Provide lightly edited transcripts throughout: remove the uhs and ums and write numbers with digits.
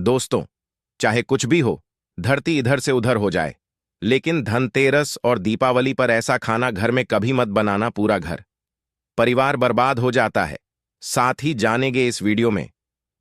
दोस्तों, चाहे कुछ भी हो, धरती इधर से उधर हो जाए, लेकिन धनतेरस और दीपावली पर ऐसा खाना घर में कभी मत बनाना। पूरा घर परिवार बर्बाद हो जाता है। साथ ही जानेंगे इस वीडियो में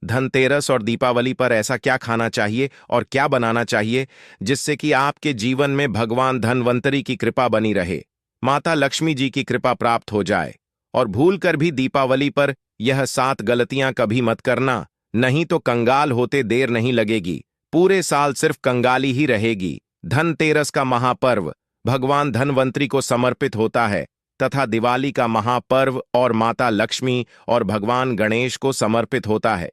धनतेरस और दीपावली पर ऐसा क्या खाना चाहिए और क्या बनाना चाहिए जिससे कि आपके जीवन में भगवान धनवंतरी की कृपा बनी रहे, माता लक्ष्मी जी की कृपा प्राप्त हो जाए। और भूल कर भी दीपावली पर यह 7 गलतियां कभी मत करना, नहीं तो कंगाल होते देर नहीं लगेगी, पूरे साल सिर्फ कंगाली ही रहेगी। धनतेरस का महापर्व भगवान धनवंतरी को समर्पित होता है तथा दिवाली का महापर्व और माता लक्ष्मी और भगवान गणेश को समर्पित होता है।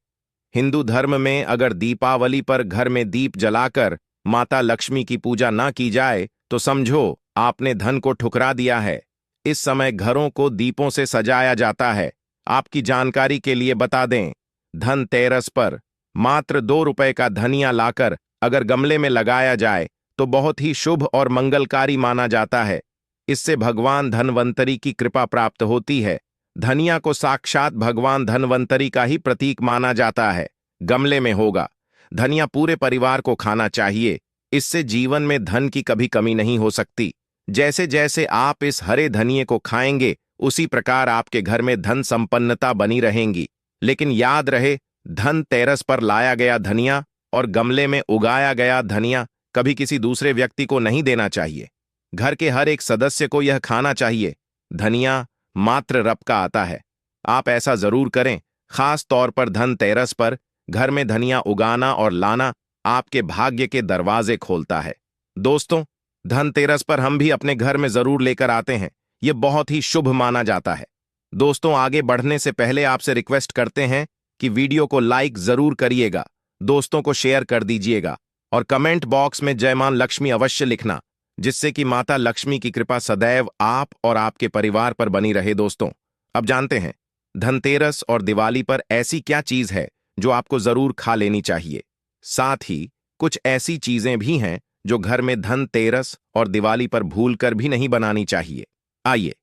हिंदू धर्म में अगर दीपावली पर घर में दीप जलाकर माता लक्ष्मी की पूजा ना की जाए तो समझो आपने धन को ठुकरा दिया है। इस समय घरों को दीपों से सजाया जाता है। आपकी जानकारी के लिए बता दें, धनतेरस पर मात्र 2 रुपए का धनिया लाकर अगर गमले में लगाया जाए तो बहुत ही शुभ और मंगलकारी माना जाता है। इससे भगवान धनवंतरी की कृपा प्राप्त होती है। धनिया को साक्षात भगवान धनवंतरी का ही प्रतीक माना जाता है। गमले में होगा धनिया, पूरे परिवार को खाना चाहिए। इससे जीवन में धन की कभी कमी नहीं हो सकती। जैसे जैसे आप इस हरे धनिये को खाएंगे उसी प्रकार आपके घर में धन संपन्नता बनी रहेंगी। लेकिन याद रहे, धनतेरस पर लाया गया धनिया और गमले में उगाया गया धनिया कभी किसी दूसरे व्यक्ति को नहीं देना चाहिए। घर के हर एक सदस्य को यह खाना चाहिए। धनिया मात्र रब का आता है। आप ऐसा जरूर करें। खास तौर पर धनतेरस पर घर में धनिया उगाना और लाना आपके भाग्य के दरवाजे खोलता है। दोस्तों, धनतेरस पर हम भी अपने घर में जरूर लेकर आते हैं। यह बहुत ही शुभ माना जाता है। दोस्तों, आगे बढ़ने से पहले आपसे रिक्वेस्ट करते हैं कि वीडियो को लाइक जरूर करिएगा, दोस्तों को शेयर कर दीजिएगा और कमेंट बॉक्स में जय मां लक्ष्मी अवश्य लिखना, जिससे कि माता लक्ष्मी की कृपा सदैव आप और आपके परिवार पर बनी रहे। दोस्तों, अब जानते हैं धनतेरस और दिवाली पर ऐसी क्या चीज है जो आपको जरूर खा लेनी चाहिए। साथ ही कुछ ऐसी चीजें भी हैं जो घर में धनतेरस और दिवाली पर भूलकर भी नहीं बनानी चाहिए। आइए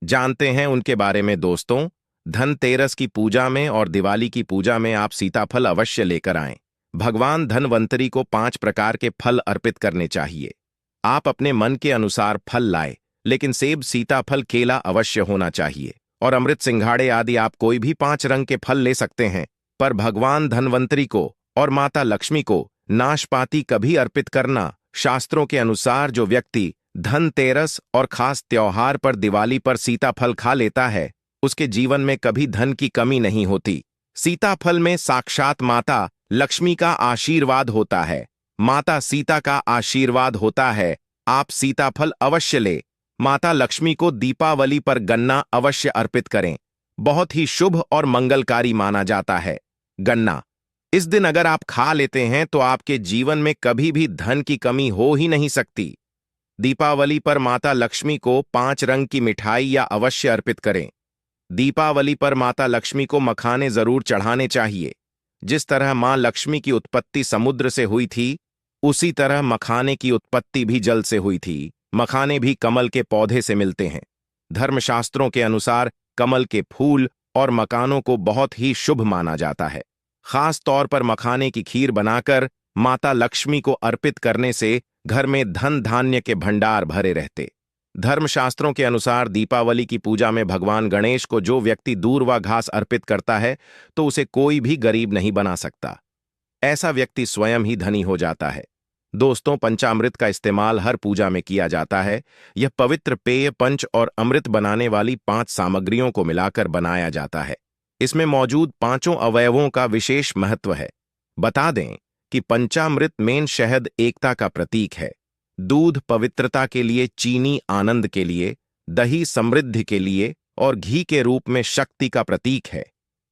जानते हैं उनके बारे में। दोस्तों, धनतेरस की पूजा में और दिवाली की पूजा में आप सीताफल अवश्य लेकर आएं। भगवान धनवंतरी को 5 प्रकार के फल अर्पित करने चाहिए। आप अपने मन के अनुसार फल लाए, लेकिन सेब, सीताफल, केला अवश्य होना चाहिए। और अमृत, सिंघाड़े आदि आप कोई भी 5 रंग के फल ले सकते हैं। पर भगवान धनवंतरी को और माता लक्ष्मी को नाशपाती कभी अर्पित करना। शास्त्रों के अनुसार जो व्यक्ति धनतेरस और खास त्योहार पर दिवाली पर सीताफल खा लेता है उसके जीवन में कभी धन की कमी नहीं होती। सीताफल में साक्षात माता लक्ष्मी का आशीर्वाद होता है। माता सीता का आशीर्वाद होता है। आप सीताफल अवश्य ले। माता लक्ष्मी को दीपावली पर गन्ना अवश्य अर्पित करें। बहुत ही शुभ और मंगलकारी माना जाता है। गन्ना इस दिन अगर आप खा लेते हैं तो आपके जीवन में कभी भी धन की कमी हो ही नहीं सकती। दीपावली पर माता लक्ष्मी को 5 रंग की मिठाई या अवश्य अर्पित करें। दीपावली पर माता लक्ष्मी को मखाने जरूर चढ़ाने चाहिए। जिस तरह मां लक्ष्मी की उत्पत्ति समुद्र से हुई थी, उसी तरह मखाने की उत्पत्ति भी जल से हुई थी। मखाने भी कमल के पौधे से मिलते हैं। धर्मशास्त्रों के अनुसार कमल के फूल और मकानों को बहुत ही शुभ माना जाता है। खास तौर पर मखाने की खीर बनाकर माता लक्ष्मी को अर्पित करने से घर में धन धान्य के भंडार भरे रहते। धर्मशास्त्रों के अनुसार दीपावली की पूजा में भगवान गणेश को जो व्यक्ति दूर्वा घास अर्पित करता है तो उसे कोई भी गरीब नहीं बना सकता। ऐसा व्यक्ति स्वयं ही धनी हो जाता है। दोस्तों, पंचामृत का इस्तेमाल हर पूजा में किया जाता है। यह पवित्र पेय पंच और अमृत बनाने वाली 5 सामग्रियों को मिलाकर बनाया जाता है। इसमें मौजूद 5 अवयवों का विशेष महत्व है। बता दें कि पंचामृत मेन शहद एकता का प्रतीक है, दूध पवित्रता के लिए, चीनी आनंद के लिए, दही समृद्धि के लिए और घी के रूप में शक्ति का प्रतीक है।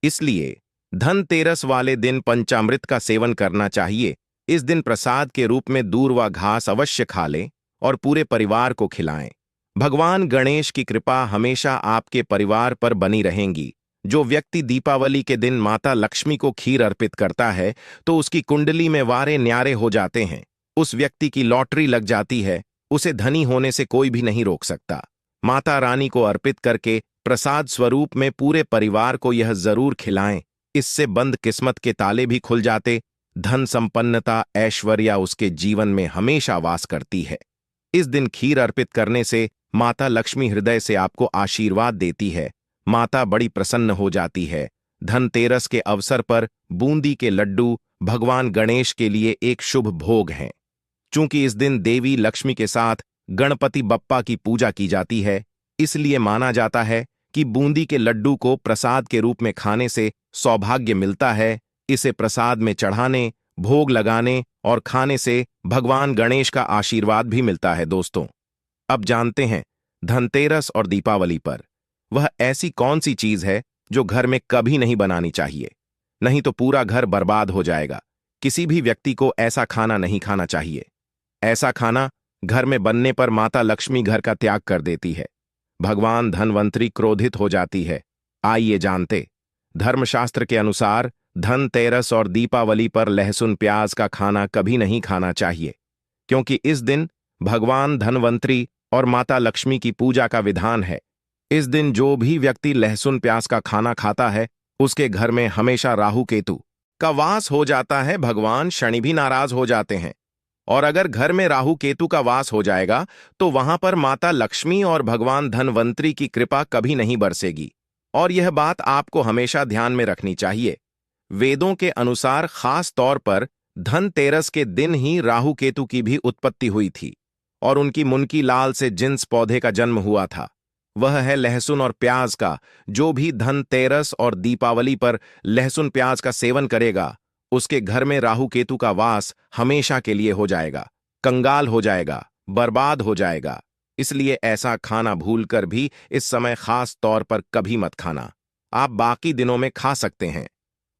इसलिए धनतेरस वाले दिन पंचामृत का सेवन करना चाहिए। इस दिन प्रसाद के रूप में दूर्वा घास अवश्य खा लें और पूरे परिवार को खिलाएं। भगवान गणेश की कृपा हमेशा आपके परिवार पर बनी रहेंगी। जो व्यक्ति दीपावली के दिन माता लक्ष्मी को खीर अर्पित करता है तो उसकी कुंडली में वारे न्यारे हो जाते हैं। उस व्यक्ति की लॉटरी लग जाती है। उसे धनी होने से कोई भी नहीं रोक सकता। माता रानी को अर्पित करके प्रसाद स्वरूप में पूरे परिवार को यह जरूर खिलाएं। इससे बंद किस्मत के ताले भी खुल जाते, धन संपन्नता ऐश्वर्य उसके जीवन में हमेशा वास करती है। इस दिन खीर अर्पित करने से माता लक्ष्मी हृदय से आपको आशीर्वाद देती है। माता बड़ी प्रसन्न हो जाती है। धनतेरस के अवसर पर बूंदी के लड्डू भगवान गणेश के लिए एक शुभ भोग हैं। चूंकि इस दिन देवी लक्ष्मी के साथ गणपति बप्पा की पूजा की जाती है, इसलिए माना जाता है कि बूंदी के लड्डू को प्रसाद के रूप में खाने से सौभाग्य मिलता है। इसे प्रसाद में चढ़ाने, भोग लगाने और खाने से भगवान गणेश का आशीर्वाद भी मिलता है। दोस्तों, अब जानते हैं धनतेरस और दीपावली पर वह ऐसी कौन सी चीज है जो घर में कभी नहीं बनानी चाहिए, नहीं तो पूरा घर बर्बाद हो जाएगा। किसी भी व्यक्ति को ऐसा खाना नहीं खाना चाहिए। ऐसा खाना घर में बनने पर माता लक्ष्मी घर का त्याग कर देती है। भगवान धनवंतरी क्रोधित हो जाती है। आइए जानते, धर्मशास्त्र के अनुसार धनतेरस और दीपावली पर लहसुन प्याज का खाना कभी नहीं खाना चाहिए, क्योंकि इस दिन भगवान धनवंतरी और माता लक्ष्मी की पूजा का विधान है। इस दिन जो भी व्यक्ति लहसुन प्याज का खाना खाता है, उसके घर में हमेशा राहु केतु का वास हो जाता है। भगवान शनि भी नाराज हो जाते हैं। और अगर घर में राहु केतु का वास हो जाएगा तो वहां पर माता लक्ष्मी और भगवान धनवंतरी की कृपा कभी नहीं बरसेगी। और यह बात आपको हमेशा ध्यान में रखनी चाहिए। वेदों के अनुसार खास तौर पर धनतेरस के दिन ही राहु केतु की भी उत्पत्ति हुई थी और उनकी मुनकी लाल से जिन्स पौधे का जन्म हुआ था, वह है लहसुन और प्याज का। जो भी धनतेरस और दीपावली पर लहसुन प्याज का सेवन करेगा, उसके घर में राहु केतु का वास हमेशा के लिए हो जाएगा, कंगाल हो जाएगा, बर्बाद हो जाएगा। इसलिए ऐसा खाना भूलकर भी इस समय खास तौर पर कभी मत खाना। आप बाकी दिनों में खा सकते हैं,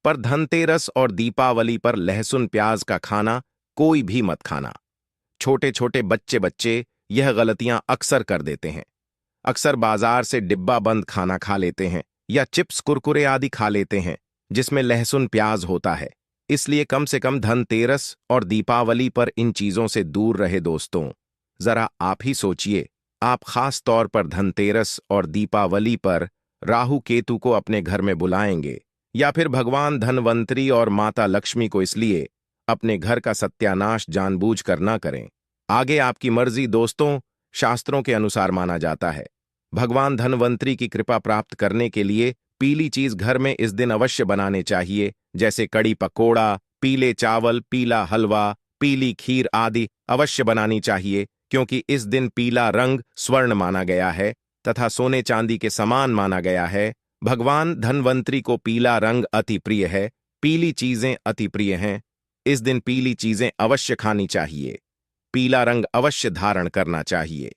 पर धनतेरस और दीपावली पर लहसुन प्याज का खाना कोई भी मत खाना। छोटे छोटे बच्चे यह गलतियां अक्सर कर देते हैं। अक्सर बाजार से डिब्बा बंद खाना खा लेते हैं या चिप्स कुरकुरे आदि खा लेते हैं जिसमें लहसुन प्याज होता है। इसलिए कम से कम धनतेरस और दीपावली पर इन चीजों से दूर रहे। दोस्तों, जरा आप ही सोचिए, आप खास तौर पर धनतेरस और दीपावली पर राहु केतु को अपने घर में बुलाएंगे या फिर भगवान धनवंतरी और माता लक्ष्मी को, इसलिए अपने घर का सत्यानाश जानबूझकर ना करें। आगे आपकी मर्जी। दोस्तों, शास्त्रों के अनुसार माना जाता है भगवान धनवंतरी की कृपा प्राप्त करने के लिए पीली चीज घर में इस दिन अवश्य बनाने चाहिए, जैसे कड़ी पकोड़ा, पीले चावल, पीला हलवा, पीली खीर आदि अवश्य बनानी चाहिए, क्योंकि इस दिन पीला रंग स्वर्ण माना गया है तथा सोने चांदी के समान माना गया है। भगवान धनवंतरी को पीला रंग अति प्रिय है, पीली चीजें अति प्रिय हैं। इस दिन पीली चीजें अवश्य खानी चाहिए, पीला रंग अवश्य धारण करना चाहिए।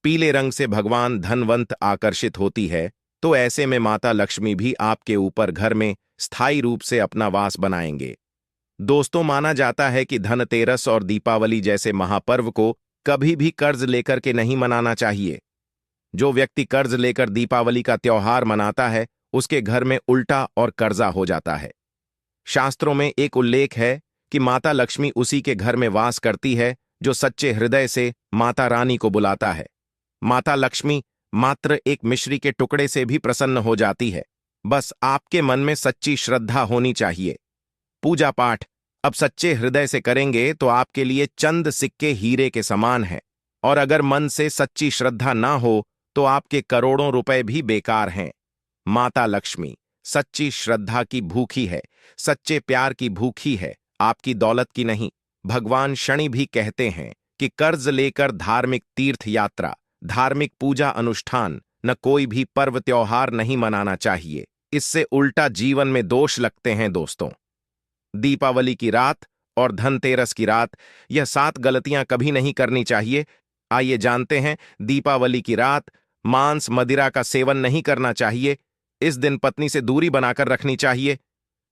पीले रंग से भगवान धनवंत आकर्षित होती है, तो ऐसे में माता लक्ष्मी भी आपके ऊपर घर में स्थायी रूप से अपना वास बनाएंगे। दोस्तों, माना जाता है कि धनतेरस और दीपावली जैसे महापर्व को कभी भी कर्ज लेकर के नहीं मनाना चाहिए। जो व्यक्ति कर्ज लेकर दीपावली का त्योहार मनाता है, उसके घर में उल्टा और कर्जा हो जाता है। शास्त्रों में एक उल्लेख है कि माता लक्ष्मी उसी के घर में वास करती है जो सच्चे हृदय से माता रानी को बुलाता है। माता लक्ष्मी मात्र एक मिश्री के टुकड़े से भी प्रसन्न हो जाती है। बस आपके मन में सच्ची श्रद्धा होनी चाहिए। पूजा पाठ अब सच्चे हृदय से करेंगे तो आपके लिए चंद सिक्के हीरे के समान है, और अगर मन से सच्ची श्रद्धा ना हो तो आपके करोड़ों रुपए भी बेकार हैं। माता लक्ष्मी सच्ची श्रद्धा की भूखी है, सच्चे प्यार की भूखी है, आपकी दौलत की नहीं। भगवान शनि भी कहते हैं कि कर्ज लेकर धार्मिक तीर्थ यात्रा, धार्मिक पूजा अनुष्ठान न कोई भी पर्व त्योहार नहीं मनाना चाहिए। इससे उल्टा जीवन में दोष लगते हैं। दोस्तों, दीपावली की रात और धनतेरस की रात, यह 7 गलतियां कभी नहीं करनी चाहिए। आइए जानते हैं। दीपावली की रात मांस मदिरा का सेवन नहीं करना चाहिए। इस दिन पत्नी से दूरी बनाकर रखनी चाहिए।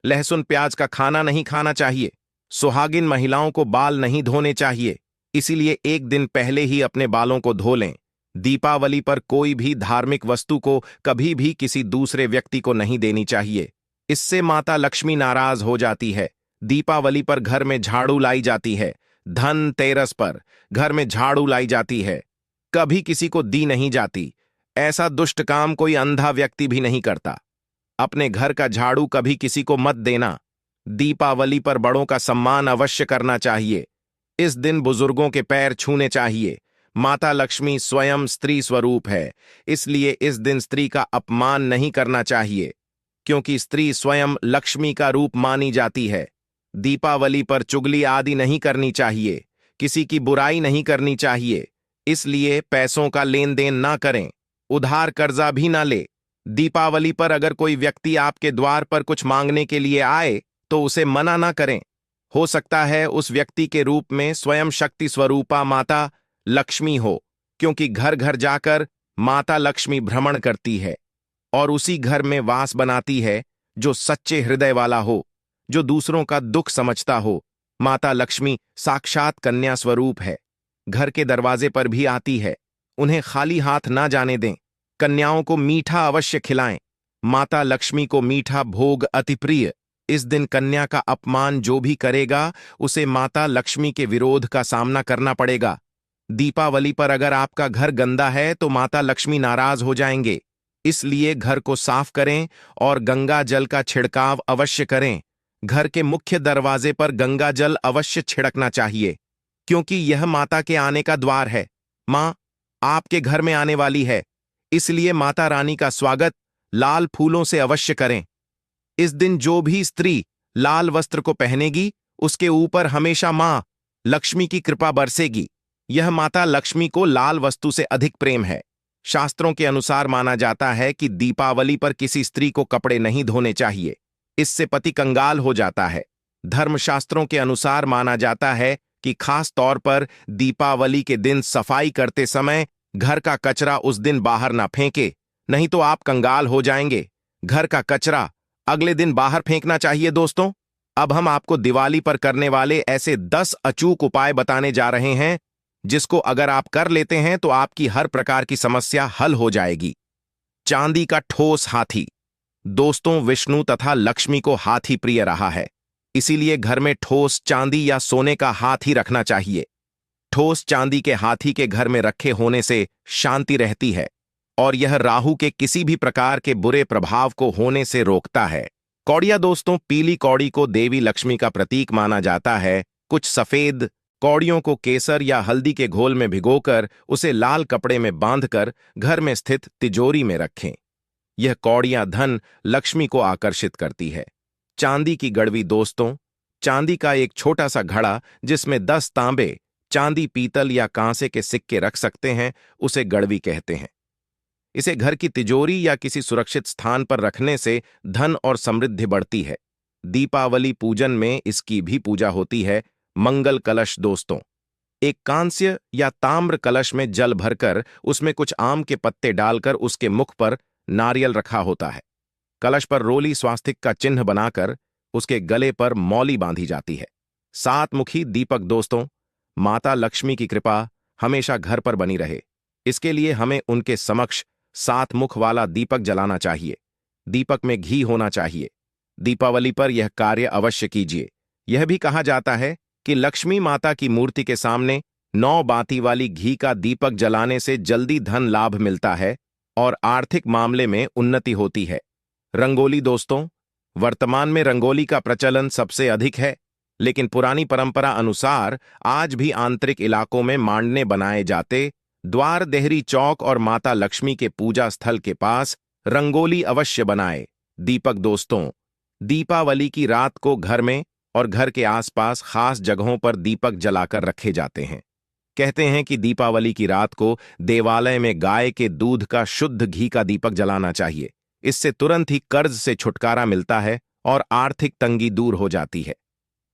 लहसुन प्याज का खाना नहीं खाना चाहिए। सुहागिन महिलाओं को बाल नहीं धोने चाहिए, इसीलिए एक दिन पहले ही अपने बालों को धो लें। दीपावली पर कोई भी धार्मिक वस्तु को कभी भी किसी दूसरे व्यक्ति को नहीं देनी चाहिए, इससे माता लक्ष्मी नाराज हो जाती है। दीपावली पर घर में झाड़ू लाई जाती है, धनतेरस पर घर में झाड़ू लाई जाती है, कभी किसी को दी नहीं जाती। ऐसा दुष्ट काम कोई अंधा व्यक्ति भी नहीं करता। अपने घर का झाड़ू कभी किसी को मत देना। दीपावली पर बड़ों का सम्मान अवश्य करना चाहिए। इस दिन बुजुर्गों के पैर छूने चाहिए। माता लक्ष्मी स्वयं स्त्री स्वरूप है, इसलिए इस दिन स्त्री का अपमान नहीं करना चाहिए, क्योंकि स्त्री स्वयं लक्ष्मी का रूप मानी जाती है। दीपावली पर चुगली आदि नहीं करनी चाहिए, किसी की बुराई नहीं करनी चाहिए, इसलिए पैसों का लेन देन ना करें, उधार कर्जा भी ना ले। दीपावली पर अगर कोई व्यक्ति आपके द्वार पर कुछ मांगने के लिए आए तो उसे मना ना करें। हो सकता है उस व्यक्ति के रूप में स्वयं शक्ति स्वरूपा माता लक्ष्मी हो, क्योंकि घर घर जाकर माता लक्ष्मी भ्रमण करती है और उसी घर में वास बनाती है जो सच्चे हृदय वाला हो, जो दूसरों का दुख समझता हो। माता लक्ष्मी साक्षात कन्या स्वरूप है, घर के दरवाजे पर भी आती है। उन्हें खाली हाथ ना जाने दें। कन्याओं को मीठा अवश्य खिलाएं। माता लक्ष्मी को मीठा भोग अति प्रिय। इस दिन कन्या का अपमान जो भी करेगा उसे माता लक्ष्मी के विरोध का सामना करना पड़ेगा। दीपावली पर अगर आपका घर गंदा है तो माता लक्ष्मी नाराज हो जाएंगे, इसलिए घर को साफ करें और गंगा जल का छिड़काव अवश्य करें। घर के मुख्य दरवाजे पर गंगा जल अवश्य छिड़कना चाहिए, क्योंकि यह माता के आने का द्वार है। मां आपके घर में आने वाली है, इसलिए माता रानी का स्वागत लाल फूलों से अवश्य करें। इस दिन जो भी स्त्री लाल वस्त्र को पहनेगी उसके ऊपर हमेशा मां लक्ष्मी की कृपा बरसेगी। यह माता लक्ष्मी को लाल वस्तु से अधिक प्रेम है। शास्त्रों के अनुसार माना जाता है कि दीपावली पर किसी स्त्री को कपड़े नहीं धोने चाहिए, इससे पति कंगाल हो जाता है। धर्मशास्त्रों के अनुसार माना जाता है कि खास तौर पर दीपावली के दिन सफाई करते समय घर का कचरा उस दिन बाहर ना फेंके, नहीं तो आप कंगाल हो जाएंगे। घर का कचरा अगले दिन बाहर फेंकना चाहिए। दोस्तों, अब हम आपको दिवाली पर करने वाले ऐसे 10 अचूक उपाय बताने जा रहे हैं, जिसको अगर आप कर लेते हैं तो आपकी हर प्रकार की समस्या हल हो जाएगी। चांदी का ठोस हाथी। दोस्तों, विष्णु तथा लक्ष्मी को हाथी प्रिय रहा है, इसीलिए घर में ठोस चांदी या सोने का हाथी रखना चाहिए। ठोस चांदी के हाथी के घर में रखे होने से शांति रहती है और यह राहु के किसी भी प्रकार के बुरे प्रभाव को होने से रोकता है। कौड़िया। दोस्तों, पीली कौड़ी को देवी लक्ष्मी का प्रतीक माना जाता है। कुछ सफेद कौड़ियों को केसर या हल्दी के घोल में भिगोकर उसे लाल कपड़े में बांधकर घर में स्थित तिजोरी में रखें। यह कौड़ियां धन लक्ष्मी को आकर्षित करती है। चांदी की गड़वी। दोस्तों, चांदी का एक छोटा सा घड़ा जिसमें 10 तांबे, चांदी, पीतल या कांसे के सिक्के रख सकते हैं, उसे गड़वी कहते हैं। इसे घर की तिजोरी या किसी सुरक्षित स्थान पर रखने से धन और समृद्धि बढ़ती है। दीपावली पूजन में इसकी भी पूजा होती है। मंगल कलश। दोस्तों, एक कांस्य या ताम्र कलश में जल भरकर उसमें कुछ आम के पत्ते डालकर उसके मुख पर नारियल रखा होता है। कलश पर रोली स्वास्तिक का चिन्ह बनाकर उसके गले पर मौली बांधी जाती है। 7 मुखी दीपक। दोस्तों, माता लक्ष्मी की कृपा हमेशा घर पर बनी रहे, इसके लिए हमें उनके समक्ष 7 मुख वाला दीपक जलाना चाहिए। दीपक में घी होना चाहिए। दीपावली पर यह कार्य अवश्य कीजिए। यह भी कहा जाता है कि लक्ष्मी माता की मूर्ति के सामने 9 बाती वाली घी का दीपक जलाने से जल्दी धन लाभ मिलता है और आर्थिक मामले में उन्नति होती है। रंगोली। दोस्तों, वर्तमान में रंगोली का प्रचलन सबसे अधिक है, लेकिन पुरानी परंपरा अनुसार आज भी आंतरिक इलाकों में मांडने बनाए जाते। द्वार, देहरी चौक और माता लक्ष्मी के पूजा स्थल के पास रंगोली अवश्य बनाए। दीपक। दोस्तों, दीपावली की रात को घर में और घर के आसपास खास जगहों पर दीपक जलाकर रखे जाते हैं। कहते हैं कि दीपावली की रात को देवालय में गाय के दूध का शुद्ध घी का दीपक जलाना चाहिए। इससे तुरंत ही कर्ज से छुटकारा मिलता है और आर्थिक तंगी दूर हो जाती है।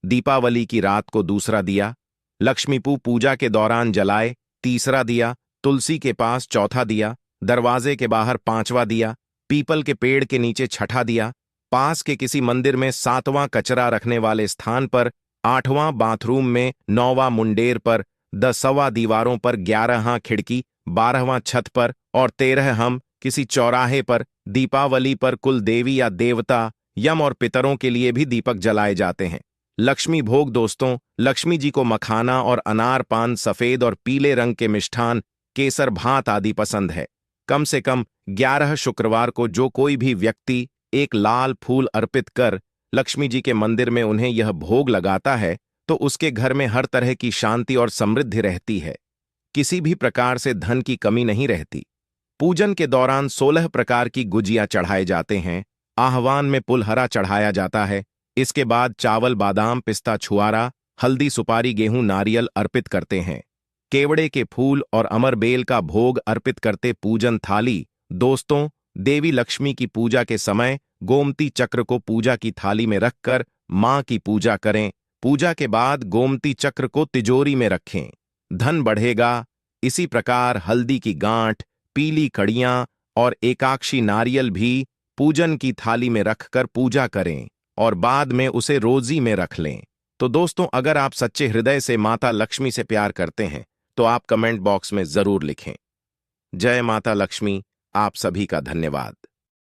दीपावली की रात को दूसरा दिया लक्ष्मी पूजा के दौरान जलाए। तीसरा दिया तुलसी के पास। चौथा दिया दरवाजे के बाहर। 5वां दिया पीपल के पेड़ के नीचे। 6ठा दिया पास के किसी मंदिर में। 7वां कचरा रखने वाले स्थान पर। 8वां बाथरूम में। 9वां मुंडेर पर। 10वां दीवारों पर। 11वां खिड़की। 12वां छत पर और 13 किसी चौराहे पर। दीपावली पर कुल देवी या देवता, यम और पितरों के लिए भी दीपक जलाए जाते हैं। लक्ष्मी भोग। दोस्तों, लक्ष्मी जी को मखाना और अनार, पान, सफेद और पीले रंग के मिष्ठान, केसर, भात आदि पसंद है। कम से कम 11 शुक्रवार को जो कोई भी व्यक्ति एक लाल फूल अर्पित कर लक्ष्मी जी के मंदिर में उन्हें यह भोग लगाता है तो उसके घर में हर तरह की शांति और समृद्धि रहती है। किसी भी प्रकार से धन की कमी नहीं रहती। पूजन के दौरान 16 प्रकार की गुजिया चढ़ाए जाते हैं। आह्वान में पुलहरा चढ़ाया जाता है। इसके बाद चावल, बादाम, पिस्ता, छुआरा, हल्दी, सुपारी, गेहूं, नारियल अर्पित करते हैं। केवड़े के फूल और अमर बेल का भोग अर्पित करते पूजन थाली। दोस्तों, देवी लक्ष्मी की पूजा के समय गोमती चक्र को पूजा की थाली में रखकर मां की पूजा करें। पूजा के बाद गोमती चक्र को तिजोरी में रखें। धन बढ़ेगा। इसी प्रकार हल्दी की गांठ, पीली कड़ियां और एकाक्षी नारियल भी पूजन की थाली में रखकर पूजा करें और बाद में उसे रोजी में रख लें। तो दोस्तों, अगर आप सच्चे हृदय से माता लक्ष्मी से प्यार करते हैं तो आप कमेंट बॉक्स में जरूर लिखें। जय माता लक्ष्मी। आप सभी का धन्यवाद।